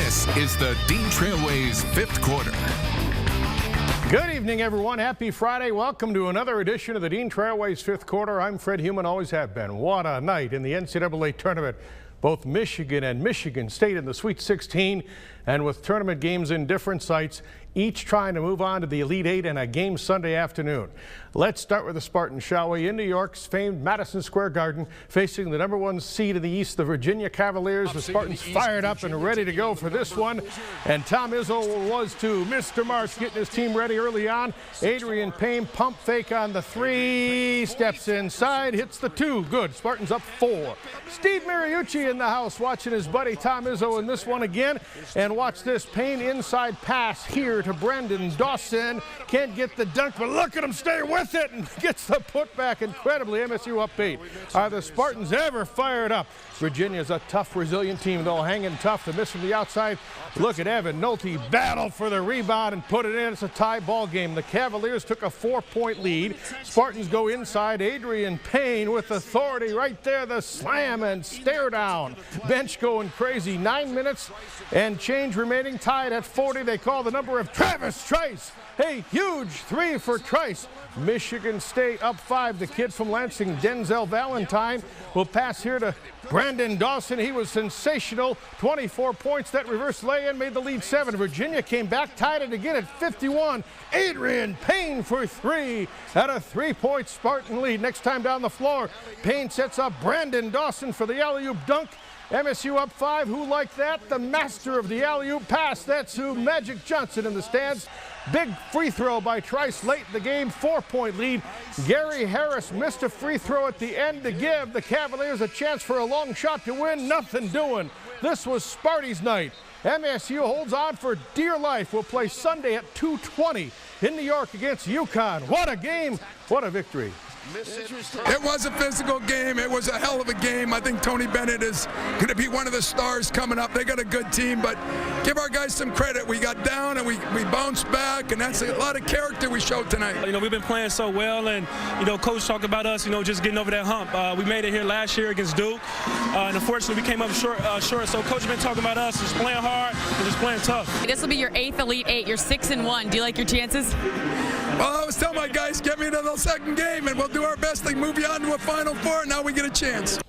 This is the Dean Trailways Fifth Quarter. Good evening, everyone. Happy Friday. Welcome to another edition of the Dean Trailways Fifth Quarter. I'm Fred Heumann, always have been. What a night in the NCAA tournament. Both Michigan and Michigan State in the Sweet 16, and with tournament games in different sites, each trying to move on to the Elite Eight and a game Sunday afternoon. Let's start with the Spartans, shall we? In New York's famed Madison Square Garden, facing the #1 seed in the East, the Virginia Cavaliers. The Spartans fired up and ready to go for this one, and Tom Izzo was too. Mr. Marks getting his team ready early on. Adrian Payne, pump fake on the three, steps inside, hits the two. Good. Spartans up 4. Steve Mariucci in the house watching his buddy Tom Izzo in this one again. And watch this, Payne inside pass here to Brendan Dawson. Can't get the dunk, but look at him stay with it and gets the putback incredibly. MSU up 8. Are the Spartans ever fired up? Virginia's a tough, resilient team, though, hanging tough. The miss from the outside. Look at Evan Nolte battle for the rebound and put it in. It's a tie ball game. The Cavaliers took a 4-point lead. Spartans go inside. Adrian Payne with authority right there. The slam and stare down. Bench going crazy. 9 minutes and change remaining, tied at 40. They call the number of Travis Trice. A huge 3 for Trice. Michigan State up 5. The kid from Lansing, Denzel Valentine, will pass here to Brandon Dawson. He was sensational. 24 points. That reverse lay-in made the lead 7. Virginia came back, tied it again at 51. Adrian Payne for 3 at a 3-point Spartan lead. Next time down the floor, Payne sets up Brandon Dawson for the alley-oop dunk. MSU up 5. Who like that? The master of the alley-oop pass. That's who. Magic Johnson in the stands. Big free throw by Trice late in the game. 4-point lead. Gary Harris missed a free throw at the end to give the Cavaliers a chance for a long shot to win. Nothing doing. This was Sparty's night. MSU holds on for dear life. Will play Sunday at 2:20 in New York against UConn. What a game. What a victory. It was a physical game. It was a hell of a game. I think Tony Bennett is going to be one of the stars coming up. They got a good team, but give our guys some credit. We got down and we bounced back, and that's a lot of character we showed tonight. You know, we've been playing so well, and, you know, Coach talked about us, you know, just getting over that hump. We made it here last year against Duke, and unfortunately we came up short. So Coach has been talking about us just playing hard and just playing tough. This will be your 8th Elite Eight. You're 6-1. Do you like your chances? Well, I was telling my guys, get me to the second game, and we'll do our best to move you on to a Final Four. Now we get a chance.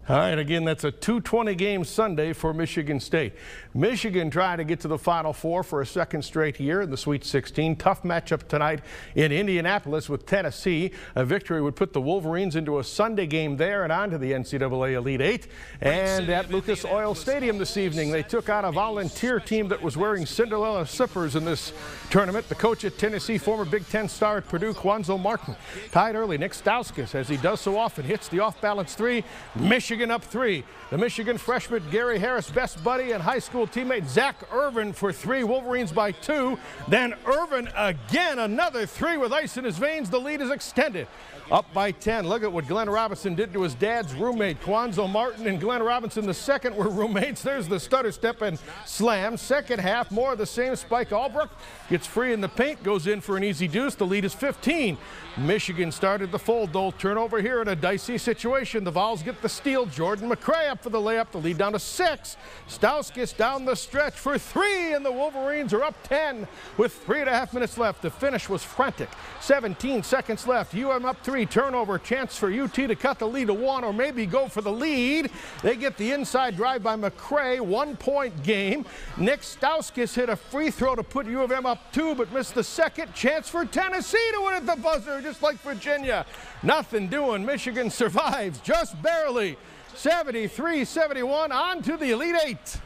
All right, again, that's a 2:20 game Sunday for Michigan State. Michigan trying to get to the Final Four for a second straight year in the Sweet 16. Tough matchup tonight in Indianapolis with Tennessee. A victory would put the Wolverines into a Sunday game there and on to the NCAA Elite Eight. And at Lucas Oil Stadium this evening, they took on a volunteer team that was wearing Cinderella slippers in this tournament. The coach at Tennessee, former Big Ten star at Purdue, Quanzo Martin, tied early. Nick Stauskas, as he does so often, hits the off-balance 3. Michigan up 3. The Michigan freshman Gary Harris, best buddy and high school teammate Zach Irvin for 3. Wolverines by 2. Then Irvin again, another 3 with ice in his veins. The lead is extended. Up by 10. Look at what Glenn Robinson did to his dad's roommate. Quanzo Martin and Glenn Robinson, the second, were roommates. There's the stutter step and slam. Second half, more of the same. Spike Albrook gets free in the paint, goes in for an easy deuce. The lead is 15. Michigan started the fold, though. Turnover here in a dicey situation. The Vols get the steal. Jordan McRae up for the layup. The lead down to 6. Stauskas down the stretch for 3, and the Wolverines are up 10 with 3.5 minutes left. The finish was frantic. 17 seconds left. UM up 3. Turnover. Chance for UT to cut the lead to 1 or maybe go for the lead. They get the inside drive by McRae. 1-point game. Nick Stauskas hit a free throw to put U of M up 2, but missed the second. Chance for Tennessee to win at the buzzer, just like Virginia. Nothing doing. Michigan survives just barely. 73-71 on to the Elite Eight.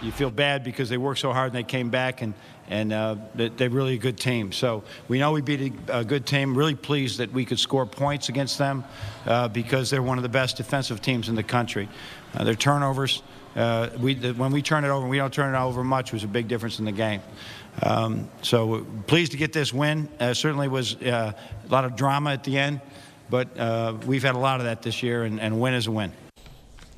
You feel bad because they worked so hard and they came back, and they're really a good team. So we know we beat a good team. Really pleased that we could score points against them because they're one of the best defensive teams in the country. Their turnovers, when we turn it over, and we don't turn it over much, was a big difference in the game. So pleased to get this win. Certainly was a lot of drama at the end, but we've had a lot of that this year, and a win is a win.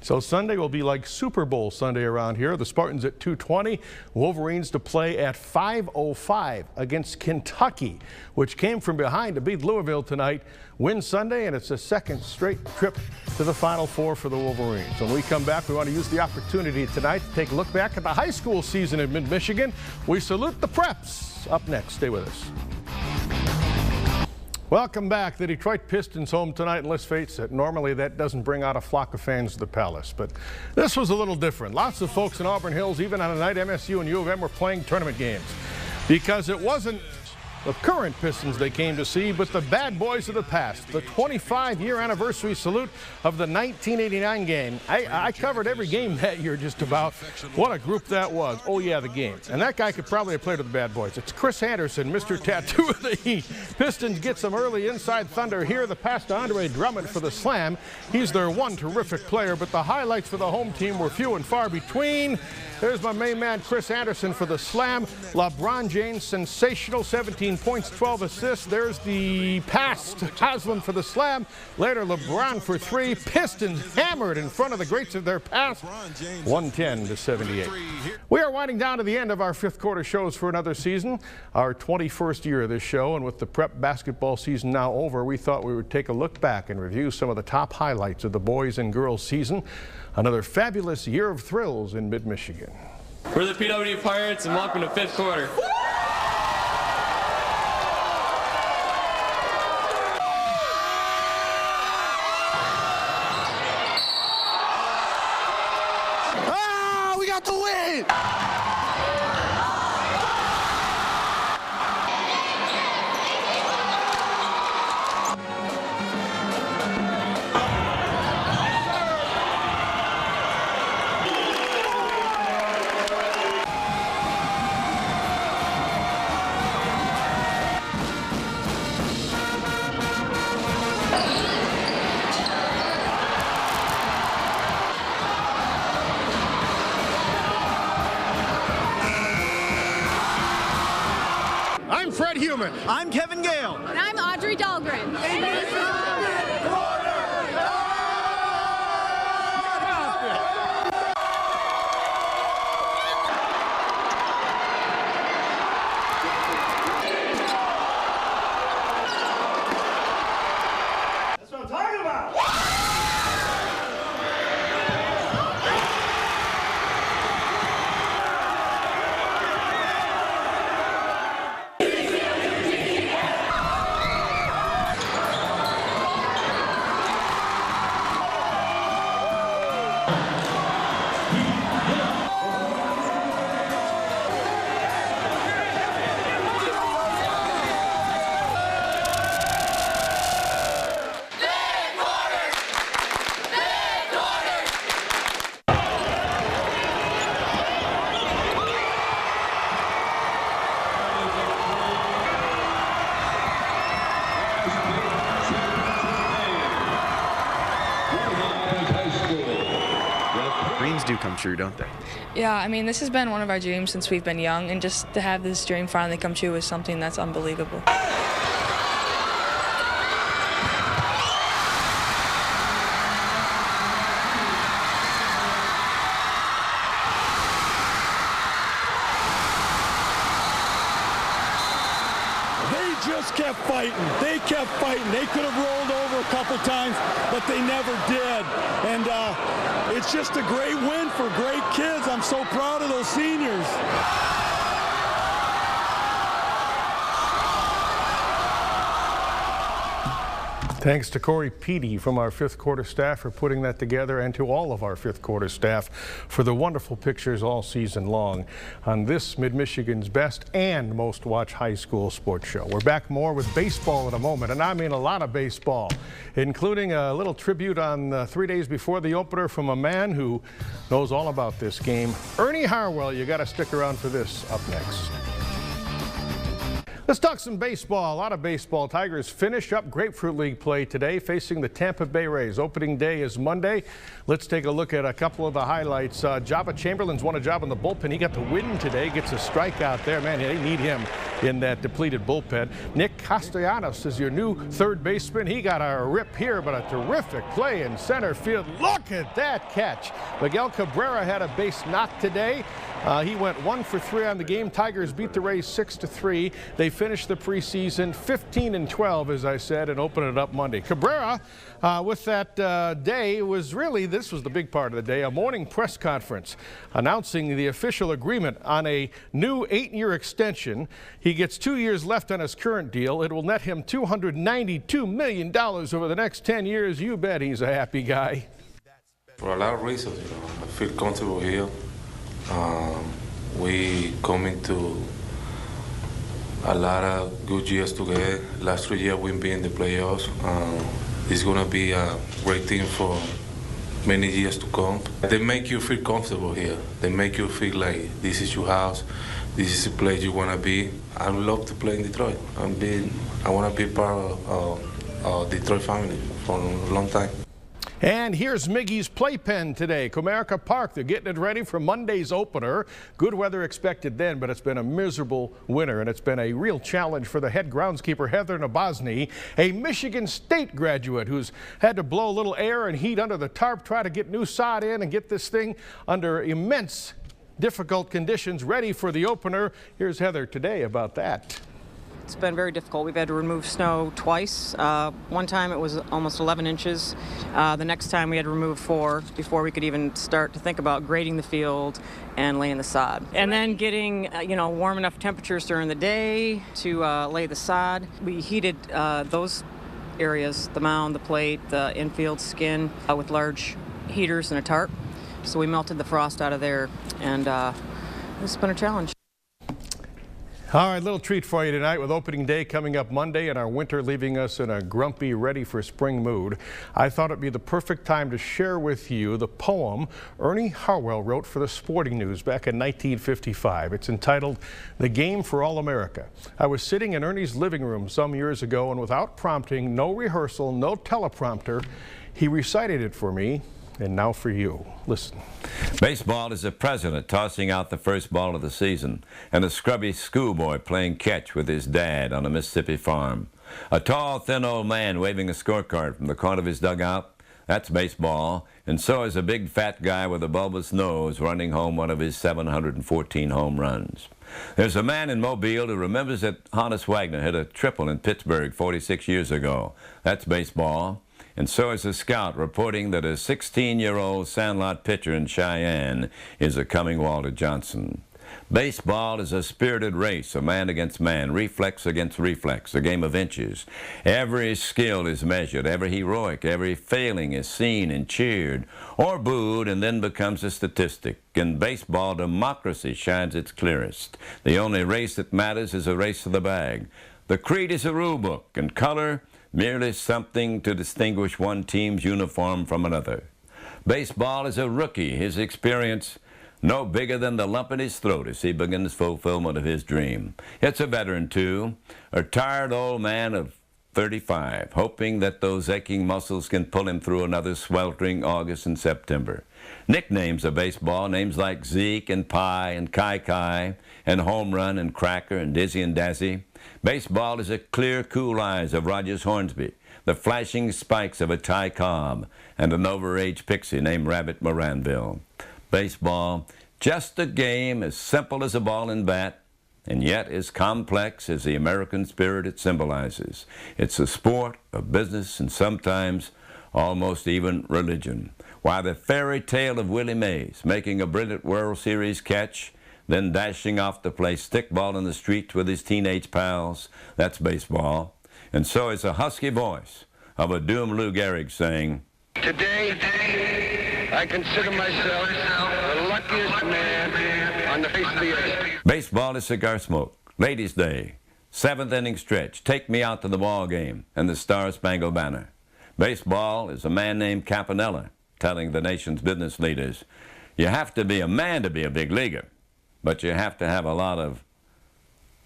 So Sunday will be like Super Bowl Sunday around here. The Spartans at 2:20, Wolverines to play at 5:05 against Kentucky, which came from behind to beat Louisville tonight. Win Sunday, and it's a second straight trip to the Final Four for the Wolverines. When we come back, we want to use the opportunity tonight to take a look back at the high school season in Mid-Michigan. We salute the Preps. Up next, stay with us. Welcome back. The Detroit Pistons home tonight, and let's face it, normally that doesn't bring out a flock of fans to the Palace, but this was a little different. Lots of folks in Auburn Hills, even on a night MSU and U of M were playing tournament games, because it wasn't the current Pistons they came to see, but the bad boys of the past. The 25-year anniversary salute of the 1989 game. I covered every game that year just about. What a group that was. Oh yeah, the game. And that guy could probably have played with the bad boys. It's Chris Anderson, Mr. Tattoo of the Heat. Pistons get some early inside thunder here. The pass to Andre Drummond for the slam. He's their one terrific player, but the highlights for the home team were few and far between. There's my main man, Chris Anderson, for the slam. LeBron James, sensational, 17 points, 12 assists. There's the pass to Haslam for the slam. Later, LeBron for three. Pistons hammered in front of the greats of their past, 110-78. We are winding down to the end of our fifth quarter shows for another season, our 21st year of this show. And with the prep basketball season now over, we thought we would take a look back and review some of the top highlights of the boys and girls season. Another fabulous year of thrills in Mid-Michigan. We're the PW Pirates, and welcome to fifth quarter. Ah, we got the win! I'm Fred Human. I'm Kevin Gale. And I'm Audrey Dahlgren. That's what I'm talking about. Dreams do come true, don't they? Yeah, I mean, this has been one of our dreams since we've been young, and just to have this dream finally come true is something that's unbelievable. They just kept fighting. They kept fighting. They could have rolled over a couple times, but they never did. And it's just a great win for great kids. I'm so proud of those seniors. Thanks to Corey Petey from our fifth quarter staff for putting that together, and to all of our fifth quarter staff for the wonderful pictures all season long on this Mid-Michigan's best and most watched high school sports show. We're back more with baseball in a moment, and I mean a lot of baseball, including a little tribute on 3 days before the opener from a man who knows all about this game. Ernie Harwell, you got to stick around for this up next. Let's talk some baseball. A lot of baseball. Tigers finish up Grapefruit League play today, facing the Tampa Bay Rays. Opening day is Monday. Let's take a look at a couple of the highlights. Jabba Chamberlain's won a job in the bullpen. He got the win today, gets a strikeout there. Man, they need him in that depleted bullpen. Nick Castellanos is your new third baseman. He got a rip here, but a terrific play in center field. Look at that catch. Miguel Cabrera had a base knock today. He went 1 for 3 on the game. Tigers beat the Rays 6-3. They finished the preseason 15-12, as I said, and open it up Monday. Cabrera, with that day, this was the big part of the day, a morning press conference announcing the official agreement on a new 8-year extension. He gets 2 years left on his current deal. It will net him $292 million over the next 10 years. You bet he's a happy guy. For a lot of reasons, I feel comfortable here. We coming to a lot of good years together. Last 3 years we've been in the playoffs. It's gonna be a great team for many years to come. They make you feel comfortable here. They make you feel like this is your house. This is the place you wanna be. I love to play in Detroit. I wanna be part of Detroit family for a long time. And here's Miggy's playpen today. Comerica Park, they're getting it ready for Monday's opener. Good weather expected then, but it's been a miserable winter, and it's been a real challenge for the head groundskeeper, Heather Nabozny, a Michigan State graduate who's had to blow a little air and heat under the tarp, try to get new sod in and get this thing under immense difficult conditions ready for the opener. Here's Heather today about that. It's been very difficult. We've had to remove snow twice. One time it was almost 11 inches. The next time we had to remove 4 before we could even start to think about grading the field and laying the sod. And then getting warm enough temperatures during the day to lay the sod. We heated those areas, the mound, the plate, the infield skin, with large heaters and a tarp. So we melted the frost out of there, and it's been a challenge. All right, little treat for you tonight with opening day coming up Monday and our winter leaving us in a grumpy, ready for spring mood. I thought it'd be the perfect time to share with you the poem Ernie Harwell wrote for the Sporting News back in 1955. It's entitled The Game for All America. I was sitting in Ernie's living room some years ago, and without prompting, no rehearsal, no teleprompter, he recited it for me. And now for you. Listen. Baseball is a president tossing out the first ball of the season, and a scrubby schoolboy playing catch with his dad on a Mississippi farm. A tall, thin old man waving a scorecard from the corner of his dugout. That's baseball. And so is a big fat guy with a bulbous nose running home one of his 714 home runs. There's a man in Mobile who remembers that Honus Wagner hit a triple in Pittsburgh 46 years ago. That's baseball. And so is a scout reporting that a 16-year-old Sandlot pitcher in Cheyenne is a coming Walter Johnson. Baseball is a spirited race, a man against man, reflex against reflex, a game of inches. Every skill is measured, every heroic, every failing is seen and cheered, or booed and then becomes a statistic. In baseball, democracy shines its clearest. The only race that matters is a race to the bag. The creed is a rule book, and color merely something to distinguish one team's uniform from another. Baseball is a rookie, his experience no bigger than the lump in his throat as he begins fulfillment of his dream. It's a veteran, too, a tired old man of 35, hoping that those aching muscles can pull him through another sweltering August and September. Nicknames of baseball, names like Zeke and Pie and Kai Kai and Home Run and Cracker and Dizzy and Dazzy. Baseball is the clear, cool eyes of Rogers Hornsby, the flashing spikes of a Ty Cobb, and an overage pixie named Rabbit Moranville. Baseball, just a game as simple as a ball and bat, and yet as complex as the American spirit it symbolizes. It's a sport, a business, and sometimes almost even religion. Why, the fairy tale of Willie Mays making a brilliant World Series catch, then dashing off to play stickball in the streets with his teenage pals, that's baseball. And so is a husky voice of a Doom Lou Gehrig saying, Today, I consider myself the luckiest man on the face of the earth. Baseball is cigar smoke, ladies' day, 7th inning stretch, take me out to the ball game, and the Star-Spangled Banner. Baseball is a man named Campanella telling the nation's business leaders, you have to be a man to be a big leaguer, but you have to have a lot of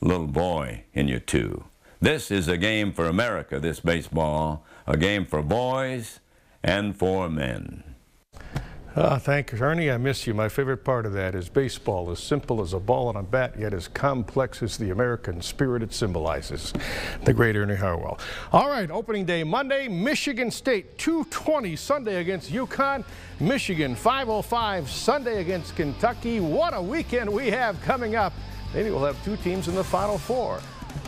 little boy in you too. This is a game for America, this baseball, a game for boys and for men. Thank you, Ernie. I miss you. My favorite part of that is baseball, as simple as a ball and a bat, yet as complex as the American spirit it symbolizes. The great Ernie Harwell. All right, opening day Monday, Michigan State 2:20 Sunday against UConn. Michigan 5:05 Sunday against Kentucky. What a weekend we have coming up. Maybe we'll have two teams in the Final Four.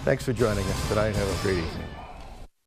Thanks for joining us tonight. Have a great evening.